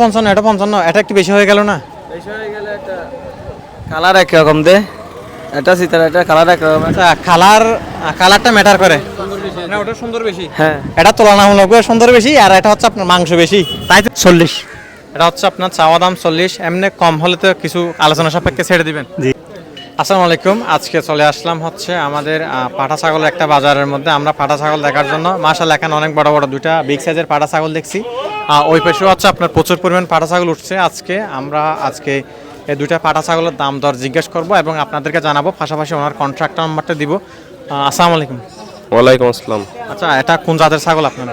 55, এটা 55, এটা একটু বেশি হয়ে গেল না? বেশি হয়ে গেলে একটা কালার একরকম দে, এটা সিতারা, এটা কালার একরকম। আচ্ছা, কালারটা ম্যাটার করে না? ওটা সুন্দর বেশি, হ্যাঁ। এটা তুলনামূলকভাবে সুন্দর বেশি, আর এটা হচ্ছে আপনার মাংস বেশি, তাই তো? 40। এটা হচ্ছে আপনার চাওয়া দাম 40, এমনি কম হলে তো কিছু আলোচনা সাপেক্ষে ছেড়ে দিবেন। জি। আসসালামু আলাইকুম, আজকে চলে আসলাম হচ্ছে আমাদের পাঠা ছাগলের একটা বাজারের মধ্যে। আমরা পাঠা ছাগল দেখার জন্য মাশাআল্লাহ এখানে অনেক বড় বড় দুইটা বিগ সাইজের পাঠা ছাগল দেখছি। ওই পাশেও হচ্ছে আপনার প্রচুর পরিমাণ পাঠা ছাগল উঠছে। আজকে এই দুইটা পাঠা ছাগলের দাম দর জিজ্ঞেস করব এবং আপনাদেরকে জানাবো, পাশাপাশি ওনার কন্ট্রাক্ট নাম্বারটা দিব। আসসালামু আলাইকুম। ওয়ালাইকুম আসসালাম। আচ্ছা, এটা কোন জাতের ছাগল আপনার?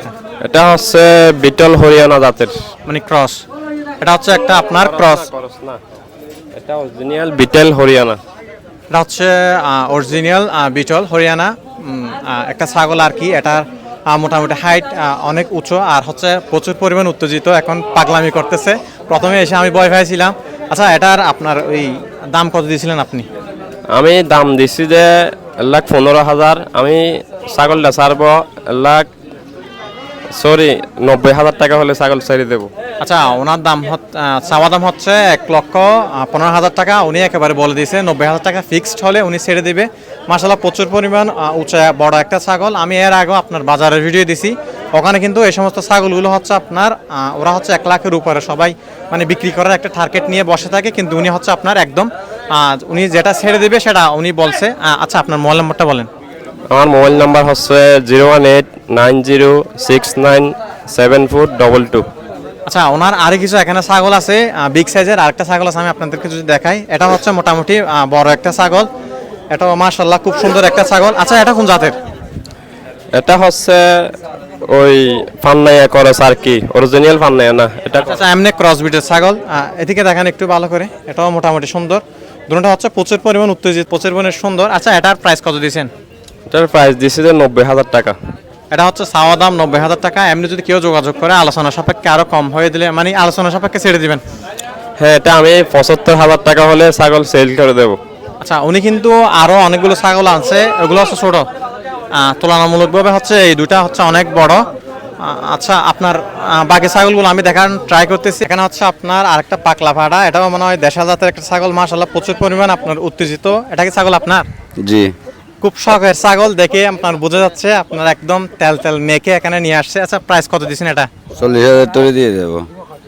এটা হচ্ছে বিটল হরিয়ানা জাতের, মানে ক্রস? এটা হচ্ছে একটা আপনার ক্রস না, এটা অরিজিনাল বিটল হরিয়ানা। এটা হচ্ছে অরিজিনাল বিটল হরিয়ানা একটা ছাগল আর কি। এটার মোটামুটি হাইট অনেক উঁচু আর হচ্ছে প্রচুর পরিমাণ উত্তেজিত, এখন পাগলামি করতেছে। প্রথমে এসে আমি ভয় পাইছিলাম। আচ্ছা, এটার আপনার ওই দাম কত দিয়েছিলেন আপনি? আমি দাম দিছি যে 1,15,000। আমি ছাগলটা ছাড়বো 90,000 টাকা হলে ছাগল ছেড়ে দেবো। আচ্ছা, ওনার দাম চাওয়া দাম হচ্ছে 1,15,000 টাকা। উনি একেবারে বলে দিয়েছে 90,000 টাকা ফিক্সড হলে উনি ছেড়ে দিবে। মাশাআল্লাহ প্রচুর পরিমাণ উঁচা বড় একটা ছাগল। আমি এর আগেও আপনার বাজারের ভিডিও দিছি, ওখানে কিন্তু এই সমস্ত ছাগলগুলো হচ্ছে আপনার ওরা হচ্ছে 1 লাখের উপরে সবাই মানে বিক্রি করার একটা টার্গেট নিয়ে বসে থাকে, কিন্তু উনি হচ্ছে আপনার একদম উনি যেটা ছেড়ে দেবে সেটা উনি বলছে। আচ্ছা, আপনার মোবাইল নম্বরটা বলেন। আমার মোবাইল নাম্বার হচ্ছে 01890697422। আচ্ছা, ওনার আরো কিছু এখানে ছাগল আছে বিগ সাইজের, আরেকটা ছাগল আছে, আমি আপনাদেরকে যদি দেখাই। এটা হচ্ছে মোটামুটি বড় একটা ছাগল, এটা মাশাআল্লাহ খুব সুন্দর একটা ছাগল। আচ্ছা, এটা কোন জাতের? এটা হচ্ছে ওই ফান্নাইয়া করস আর কি, অরিজিনাল ফান্নাইয়া না এটা। আচ্ছা, এমনি ক্রস ব্রিডের ছাগল। এদিকে দেখেন একটু ভালো করে, এটাও মোটামুটি সুন্দর। দুটোটা হচ্ছে প্রচুর পরিমাণ উত্তেজিত, প্রচুর পরিমাণ সুন্দর। আচ্ছা, এটার প্রাইস কত দিয়েছেন? এটার প্রাইস দিছি যে 90,000 টাকা। এটা হচ্ছে চাওয়া দাম 90,000 টাকা। এমনি যদি কেউ যোগাযোগ করে আলোচনা সাপেক্ষে আরো কম হয়ে দিলে, মানে আলোচনা সাপেক্ষে ছেড়ে দিবেন? হ্যাঁ, এটা আমি 75,000 টাকা হলে ছাগল সেল করে দেবো। আচ্ছা, উনি কিন্তু আরো অনেকগুলো ছাগল আনছে, ওগুলো হচ্ছে ছোট, তুলনামূলকভাবে হচ্ছে এই দুটা হচ্ছে অনেক বড়। আচ্ছা, আপনার বাকি ছাগলগুলো আমি দেখার ট্রাই করতেছি। এখানে হচ্ছে আপনার আরেকটা পাকলা ভাড়া, এটাও মনে হয় দেশা জাতের একটা ছাগল। মাশাআল্লাহ প্রচুর পরিমাণ আপনার উত্তেজিত। এটা কি ছাগল আপনার? জি। খুব শখের ছাগল, দেখে আপনার বোঝা যাচ্ছে আপনার একদম তেল তেল মেখে এখানে নিয়ে আসছে। আচ্ছা, প্রাইস কত দিচ্ছেন এটা? 40,000 টাকা দিয়ে দেবো।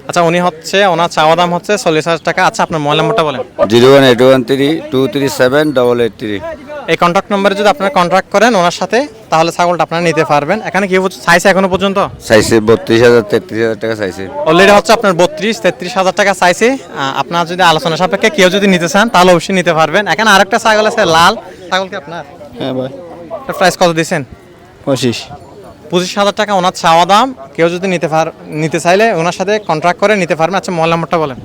আচ্ছা, ওনার চাওয়া দাম হচ্ছে 40,000 টাকা। আচ্ছা, আপনার মোবাইল নম্বরটা বলেন। 01813237883। এই কন্ট্যাক্ট নম্বরে যদি আপনারা কন্ট্যাক্ট করেন ওনার সাথে, তাহলে ছাগলটা আপনারা নিতে পারবেন। এখানে কি চাইছে এখনো পর্যন্ত? চাইছে 32,000 33,000 টাকা চাইছে। অলরেডি হচ্ছে আপনার 32-33,000 টাকা চাইছে। আপনার যদি আলোচনা সাপেক্ষে কেউ যদি নিতে চান তাহলে অবশ্যই নিতে পারবেন। এখানে আরেকটা ছাগল আছে লাল, ছাগল কি আপনার? হ্যাঁ ভাই। এটার প্রাইস কত দিয়েছেন? 25,000 টাকা ওনার চাওয়া দাম। কেউ যদি নিতে চাইলে ওনার সাথে কন্ট্যাক্ট করে নিতে পারবেন। আচ্ছা, মোবাইল নম্বরটা বলেন।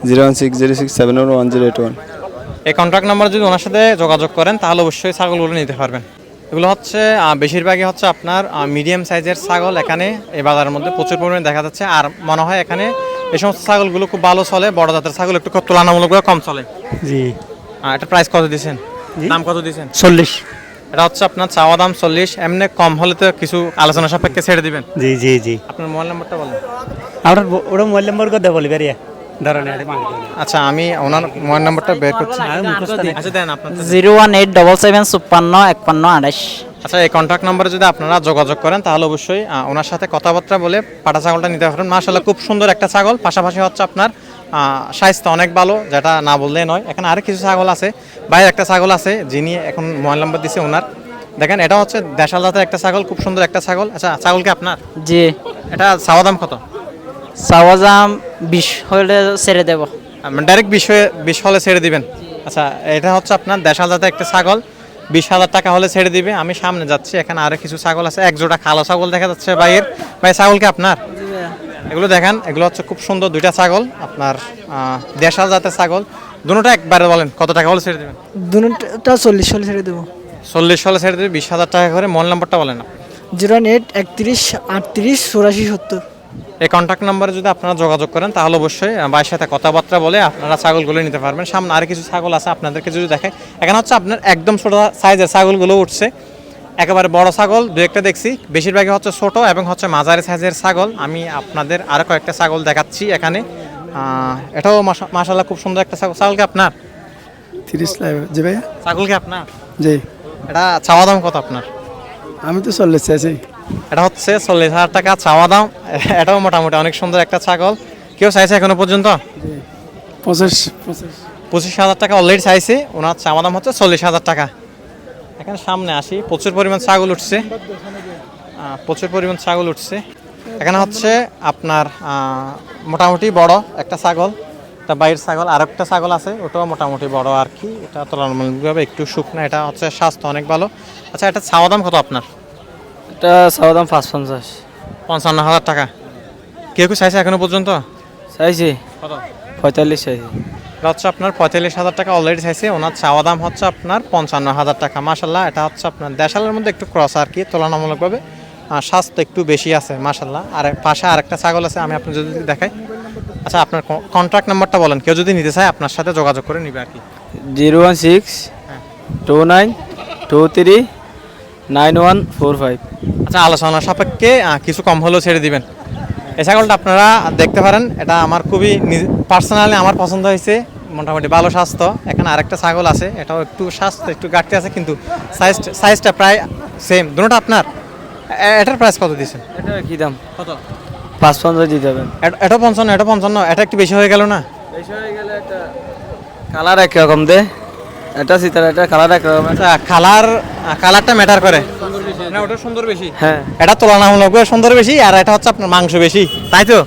01606711081। এই কন্ট্যাক্ট নাম্বার যদি ওনার সাথে যোগাযোগ করেন তাহলে অবশ্যই ছাগলগুলো নিতে পারবেন। এগুলো হচ্ছে বেশিরভাগই হচ্ছে আপনার মিডিয়াম সাইজের ছাগল। এখানে এই বাজারের মধ্যে প্রচুর পরিমাণে দেখা যাচ্ছে। আর মনে হয় এখানে এই সমস্ত ছাগলগুলো খুব ভালো চলে, বড় জাতের ছাগল একটু তুলনামূলকভাবে কম চলে। জি। এটা প্রাইস কত দিয়েছেন? দাম কত দিয়েছেন? 40। এটা হচ্ছে আপনার চাওয়া দাম 40, এমনি কম হলে তো কিছু আলোচনা সাপেক্ষে ছেড়ে দিবেন। জি জি জি। আপনার মোবাইল নাম্বারটা বলেন। আমরা ওটা মোবাইল নম্বর কত বলি বেরিয়ে ধরেন। আচ্ছা, আমি ওনার মোবাইল নাম্বারটা বের করছি। আচ্ছা, দেন আপনার। 01877515128। আচ্ছা, এই কন্ট্যাক্ট নাম্বারে যদি আপনারা যোগাযোগ করেন তাহলে অবশ্যই ওনার সাথে কথাবার্তা বলে পাটা ছাগলটা নিতে পারেন। মাশাআল্লাহ খুব সুন্দর একটা ছাগল, পাশাপাশি হচ্ছে আপনার সাইজটা অনেক ভালো, যেটা না বললে নয়। এখানে আরও কিছু ছাগল আছে, বাইরে একটা ছাগল আছে যিনি এখন মোবাইল নাম্বার দিছে ওনার। দেখেন, এটা হচ্ছে দেশাল জাতের একটা ছাগল, খুব সুন্দর একটা ছাগল। আচ্ছা, ছাগল কি আপনার? জি। এটা চাওয়া দাম কত? চাওয়া দাম 20 হলে ছেড়ে দেব। ডাইরেক্ট 20 হলে ছেড়ে দিবেন? আচ্ছা, এটা হচ্ছে আপনার দেশাল জাতের একটা ছাগল, 20,000 টাকা হলে ছেড়ে দিবে। আমি সামনে যাচ্ছি, এখানে আরো কিছু ছাগল আছে, এক জোড়া কালো ছাগল দেখা যাচ্ছে ভাইয়ের। ভাই, ছাগল কি আপনার? এগুলো দেখেন, এগুলো হচ্ছে খুব সুন্দর দুইটা ছাগল আপনার দেশাল জাতের ছাগল। দুটোটা একবারে বলেন কত টাকা হলে ছেড়ে দেবেন? দুটোটা 40 হলে ছেড়ে দেবো। 40 হলে ছেড়ে দেবে, 20,000 টাকা করে। মোবাইল নাম্বারটা বলেন। 01831388470। এই কন্ট্যাক্ট নাম্বারে যদি আপনারা যোগাযোগ করেন তাহলে অবশ্যই ভাইয়ের সাথে কথাবার্তা বলে আপনারা ছাগলগুলো নিতে পারবেন। সামনে আর কিছু ছাগল আছে, আপনাদেরকে যদি দেখায়। এখানে হচ্ছে আপনার একদম ছোট সাইজের ছাগলগুলো উঠছে, একেবারে বড় ছাগল দু একটা দেখছি, বেশিরভাগই হচ্ছে ছোট এবং হচ্ছে মাঝারি সাইজের ছাগল। আমি আপনাদের আরো কয়েকটা ছাগল দেখাচ্ছি এখানে। এটাও মাশাআল্লাহ খুব সুন্দর একটা ছাগল। ছাগল কি আপনার? 30 লাখ জি ভাইয়া। ছাগল কি আপনার? জি এটা চাওয়া দাম কত আপনার? আমি তো 40 চাইছি। এটা হচ্ছে 40,000 টাকা চাওয়া দাম। এটাও মোটামুটি অনেক সুন্দর একটা ছাগল। কেউ চাইছে এখনো পর্যন্ত? 25,000 টাকা অলরেডি চাইছে। ওনার চাওয়া দাম হচ্ছে 40,000 টাকা। এখানে সামনে আসি, প্রচুর পরিমাণ ছাগল উঠছে, প্রচুর পরিমাণ ছাগল উঠছে। এখানে হচ্ছে আপনার মোটামুটি বড় একটা ছাগল, এটা বাইরের ছাগল। আর একটা ছাগল আছে, ওটাও মোটামুটি বড় আর কি। এটা তুলনামূলকভাবে একটু শুকনা, এটা হচ্ছে স্বাস্থ্য অনেক ভালো। আচ্ছা, এটা চাওয়া দাম কত আপনার? এটা চাওয়া দাম 550। 55,000 টাকা। কেউ কি চাইছে এখনো পর্যন্ত? চাইছি কত? 45 চাইছি। এটা হচ্ছে আপনার 45,000 টাকা অলরেডি চাইছে। ওনার চাওয়া দাম হচ্ছে আপনার 55,000 টাকা। মাশাল্লাহ, এটা হচ্ছে আপনার দেশালের মধ্যে একটু ক্রস আর কি, তুলনামূলকভাবে স্বাস্থ্য একটু বেশি আছে মাশাল্লাহ। আর পাশে আরেকটা ছাগল আছে, আমি আপনার যদি দেখাই। আচ্ছা, আপনার কন্ট্রাক্ট নাম্বারটা বলেন, কেউ যদি নিতে চায় আপনার সাথে যোগাযোগ করে নিবে আর কি। 01629399145। আচ্ছা, আলোচনা সাপেক্ষে কিছু কম হলেও ছেড়ে দিবেন। এই ছাগলটা আপনারা দেখতে পারেন, এটা আমার খুবই পার্সোনালি আমার পছন্দ হয়েছে, মোটামুটি ভালো স্বাস্থ্য। এখানে আরেকটা ছাগল আছে, এটাও একটু স্বাস্থ্য একটু ঘাটতি আছে, কিন্তু সাইজটা প্রায় সেম। দুটোটা আপনার? এটার প্রাইস কত দিয়েছেন? এটা কি দাম? কত? 550 দিতে হবে। এটা 55, এটা 55, এটা একটু বেশি হয়ে গেল না? বেশি হয়ে গেলে এটা কালার একরকম দে, এটা সিতারা, এটা কালার একরকম। আচ্ছা, কালারটা ম্যাটার করে না? ওটা সুন্দর বেশি, হ্যাঁ। এটা তুলনামূলকভাবে সুন্দর বেশি, আর এটা হচ্ছে আপনার মাংস বেশি, তাই তো?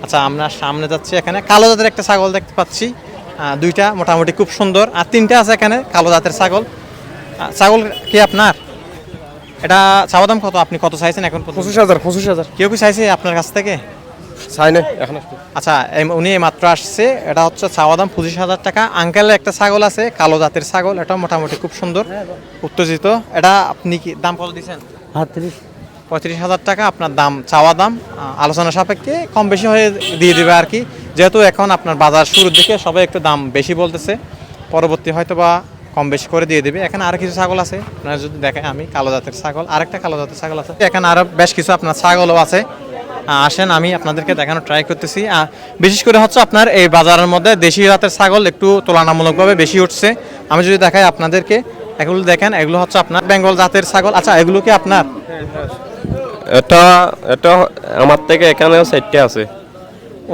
আচ্ছা, আমরা সামনে যাচ্ছি, এখানে কালো জাতের একটা ছাগল দেখতে পাচ্ছি। দুইটা মোটামুটি খুব সুন্দর, আর তিনটা আছে এখানে কালো জাতের ছাগল। ছাগল কি আপনার? এটা চাওয়া দাম কত? আপনি কত চাইছেন এখন? 25,000। কেউ কি চাইছে আপনার কাছ থেকে? চাই না এখন। আচ্ছা, উনি মাত্র আসছে। এটা হচ্ছে চাওয়া দাম 25,000 টাকা। আঙ্কেলের একটা ছাগল আছে কালো জাতের ছাগল, এটা মোটামুটি খুব সুন্দর উত্তেজিত। এটা আপনি কি দাম কত দিচ্ছেন? 35,000 টাকা আপনার দাম, চাওয়া দাম। আলোচনা সাপেক্ষে কম বেশি হয়ে দিয়ে দেবে আর কি, যেহেতু এখন আপনার বাজার শুরুর দিকে সবাই একটু দাম বেশি বলতেছে, পরবর্তী হয়তো বা কম বেশি করে দিয়ে দেবে। এখানে আরো কিছু ছাগল আছে, আপনারা যদি দেখেন, আমি কালো জাতের ছাগল, আরেকটা কালো জাতের ছাগল আছে। এখানে আরো বেশ কিছু আপনার ছাগলও আছে। আসেন, আমি আপনাদেরকে দেখানোর ট্রাই করতেছি। বিশেষ করে হচ্ছে আপনার এই বাজারের মধ্যে দেশি জাতের ছাগল একটু তুলনামূলকভাবে বেশি উঠছে। আমি যদি দেখাই আপনাদেরকে, এগুলো দেখেন, এগুলো হচ্ছে আপনার বেঙ্গল জাতের ছাগল। আচ্ছা, এগুলো কি আপনার? এটা এটা আমার থেকে এখানেও 4টা আছে।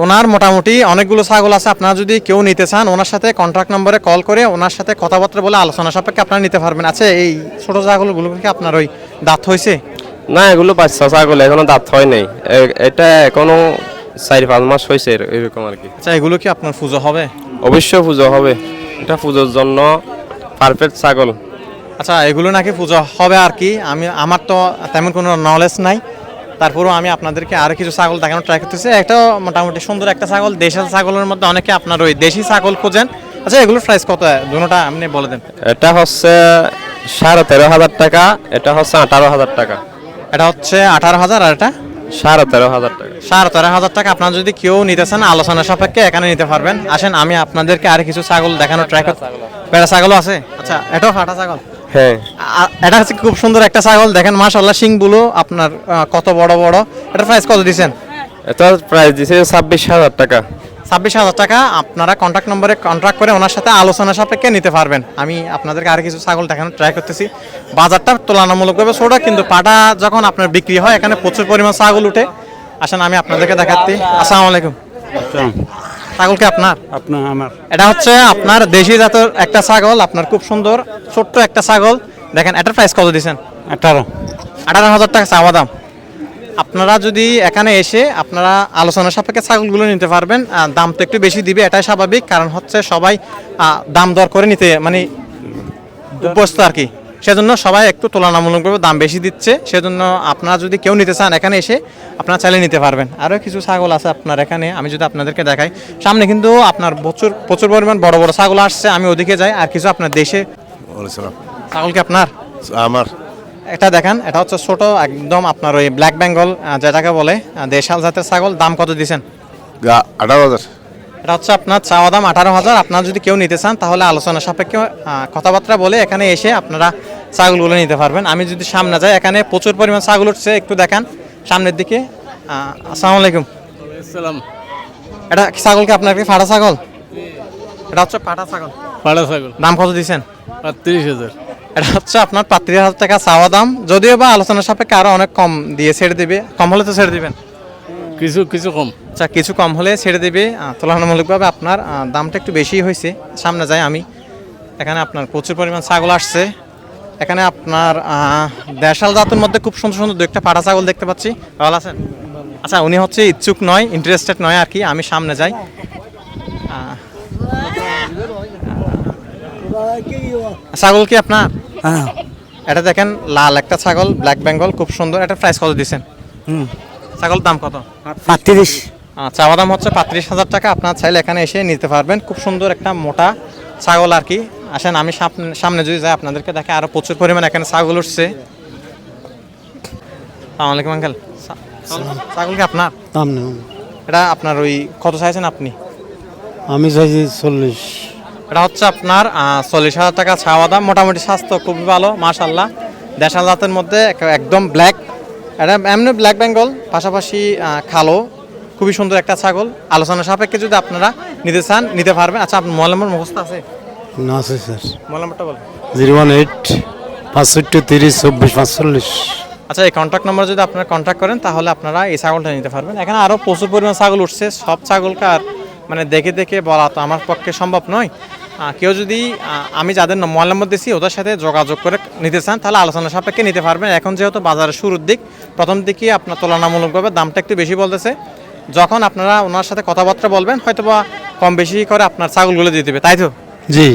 ওনার মোটামুটি অনেকগুলো ছাগল আছে। আপনারা যদি কেউ নিতে চান, ওনার সাথে কন্ট্যাক্ট নম্বরে কল করে ওনার সাথে কথাবার্তা বলে আলোচনা সাপেক্ষে আপনারা নিতে পারবেন। আচ্ছা, এই ছোট ছাগলগুলো কি আপনার ওই দাঁত হয়েছে? না, এগুলো বাচ্চা ছাগল, এখনো দাঁত হয় নাই। এটা এখনো 4-5 মাস হয়েছে এরকম আর কি। আচ্ছা, এগুলো কি আপনার পুজো হবে? অবশ্যই পুজো হবে, এটা পুজোর জন্য পারফেক্ট ছাগল। আচ্ছা, এগুলো নাকি পুজো হবে আর কি। আমার তো তেমন কোনো নলেজ নাই, তারপরেও আমি আপনাদেরকে আরও কিছু ছাগল দেখানোর ট্রাই করতেছি। একটা মোটামুটি সুন্দর একটা ছাগল, দেশি ছাগলের মধ্যে অনেকে আপনার ওই দেশি ছাগল খোঁজেন। আচ্ছা, এগুলোর প্রাইস কত দুটোটা আপনি বলে দেন। এটা হচ্ছে 13,500 টাকা, এটা হচ্ছে 18,000 টাকা। এটা হচ্ছে 18,000, আর এটা 13,500 টাকা। 13,500 টাকা। আপনারা যদি কেউ নিতে চান আলোচনা সাপেক্ষে এখানে নিতে পারবেন। আসেন, আমি আপনাদেরকে আর কিছু ছাগল দেখানোর ট্রাই করতে। পেড়া ছাগলও আছে? আচ্ছা, এটাও ফাটা ছাগল? হ্যাঁ, এটা হচ্ছে খুব সুন্দর একটা ছাগল, দেখেন মাশাআল্লাহ, শিংগুলো আপনার কত বড় বড়। এটার প্রাইস কত দিচ্ছেন? এটা প্রাইস দিছে 26,000 টাকা। 26,000 টাকা। আপনারা কন্ট্যাক্ট নম্বরে কন্ট্যাক্ট করে ওনার সাথে আলোচনা সাপেক্ষে নিতে পারবেন। আমি আপনাদেরকে আর কিছু ছাগল দেখানোর ট্রাই করতেছি। বাজারটা তুলনামূলকভাবে ছোট, কিন্তু পাটা যখন আপনার বিক্রি হয় এখানে প্রচুর পরিমাণ ছাগল উঠে। আসেন, আমি আপনাদেরকে দেখাচ্ছি। আসসালামু আলাইকুম। ছাগল কি আপনার? আমার। এটা হচ্ছে আপনার দেশি জাতের একটা ছাগল, আপনার খুব সুন্দর ছোট্ট একটা ছাগল। দেখেন, এটার প্রাইস কত দিচ্ছেন? 18,000 টাকা চাওয়া দাম। আপনারা যদি এখানে এসে আপনারা আলোচনা সাপেক্ষে ছাগলগুলো নিতে পারবেন। দাম তো একটু বেশি দিবে, এটাই স্বাভাবিক, কারণ হচ্ছে সবাই দাম দর করে নিতে মানে অভ্যস্ত আর কি, সেজন্য সবাই একটু তুলনামূলকভাবে দাম বেশি দিচ্ছে। সেজন্য আপনারা যদি কেউ নিতে চান এখানে এসে আপনারা চাইলে নিতে পারবেন। আরও কিছু ছাগল আছে আপনার এখানে, আমি যদি আপনাদেরকে দেখাই। সামনে কিন্তু আপনার প্রচুর পরিমাণ বড় বড় ছাগল আসছে, আমি ওদিকে যাই। আর কিছু আপনার দেশে ছাগল কি আপনার? আমার এটা দেখেন, এটা হচ্ছে ছোট একদম আপনার ওই ব্ল্যাক বেঙ্গল যেটাকে বলে, দেশাল জাতের ছাগল। দাম কত দিচ্ছেন? 18,000। এটা হচ্ছে আপনার চাওয়া দাম 18,000। আপনারা যদি কেউ নিতে চান তাহলে আলোচনা সাপেক্ষে কথাবার্তা বলে এখানে এসে আপনারা ছাগলগুলো নিতে পারবেন। আমি যদি সামনে যাই, এখানে প্রচুর পরিমাণ ছাগল উঠছে, একটু দেখান সামনের দিকে। আসসালামু আলাইকুম। এটা কি ছাগল, কি আপনার কি ফাটা ছাগল? এটা হচ্ছে পাটা ছাগল। পাড়া ছাগল দাম কত দিচ্ছেন? ৩৫,০০০। এটা হচ্ছে আপনার 35,000 টাকা চাওয়া দাম, যদিও বা আলোচনার সাপেক্ষে আরো অনেক কম দিয়ে ছেড়ে দিবে। কম হলে তো ছেড়ে দিবেন? কিছু কিছু কম। আচ্ছা, কিছু কম হলে ছেড়ে দিবে। তুলনামূলকভাবে আপনার দামটা একটু বেশি হয়েছে। সামনে যাই আমি, এখানে আপনার প্রচুর পরিমাণ ছাগল আসছে। এখানে আপনার দেশাল জাতের মধ্যে খুব সুন্দর সুন্দর দু একটা পাটা ছাগল দেখতে পাচ্ছি। ভালো আছেন? আচ্ছা, উনি হচ্ছে ইচ্ছুক নয়, ইন্টারেস্টেড নয় আর কি। আমি সামনে যাই। ছাগল কি আপনার? হ্যাঁ এটা দেখেন লাল একটা ছাগল, ব্ল্যাক বেঙ্গল, খুব সুন্দর। এটা প্রাইস কত দিচ্ছেন? ছাগল দাম কত? 35। চাওয়া দাম হচ্ছে 35,000 টাকা। আপনার চাইলে এখানে এসে নিতে পারবেন। খুব সুন্দর একটা মোটা ছাগল আর কি। আসেন আমি সামনে যদি যাই আপনাদেরকে দেখে আরো প্রচুর পরিমাণ এখানে ছাগল উঠছে। আসসালামু আলাইকুম আঙ্কেল। ছাগল কি আপনার? দাম নেই, এটা আপনার ওই কত চাইছেন আপনি? আমি চাইছি 40। এটা হচ্ছে আপনার 40,000 টাকা চাওয়া দাম। মোটামুটি স্বাস্থ্য খুবই ভালো, মাশাআল্লাহ। দেশাল জাতের মধ্যে একদম ব্ল্যাক, এটা এমনি ব্ল্যাক বেঙ্গল, পাশাপাশি কালো, খুবই সুন্দর একটা ছাগল। আলোচনা সাপেক্ষে যদি আপনারা নিতে চান নিতে পারবেন। আচ্ছা, আপনার মোবাইল নম্বর মুখস্থ আছে? না আছে স্যার। মোবাইল নম্বরটা বলুন। 018 65 30 24 45। আচ্ছা, এই কন্ট্যাক্ট নম্বর যদি আপনারা কন্ট্যাক্ট করেন তাহলে আপনারা এই ছাগলটা নিতে পারবেন। এখানে আরও প্রচুর পরিমাণ ছাগল উঠছে। সব ছাগলকে আর মানে দেখে দেখে বলা তো আমার পক্ষে সম্ভব নয়। কেউ যদি আমি যাদের মোবাইল নম্বর দিচ্ছি ওদের সাথে যোগাযোগ করে নিতে চান তাহলে আলোচনা সাপেক্ষে নিতে পারবেন। এখন যেহেতু বাজারের শুরুর দিক, প্রথম দিকে আপনার তুলনামূলকভাবে দামটা একটু বেশি বলতেছে। যখন আপনারা ওনার সাথে কথাবার্তা বলবেন হয়তো বা কম বেশি করে আপনার ছাগলগুলো দিয়ে দেবে, তাই তো? জি।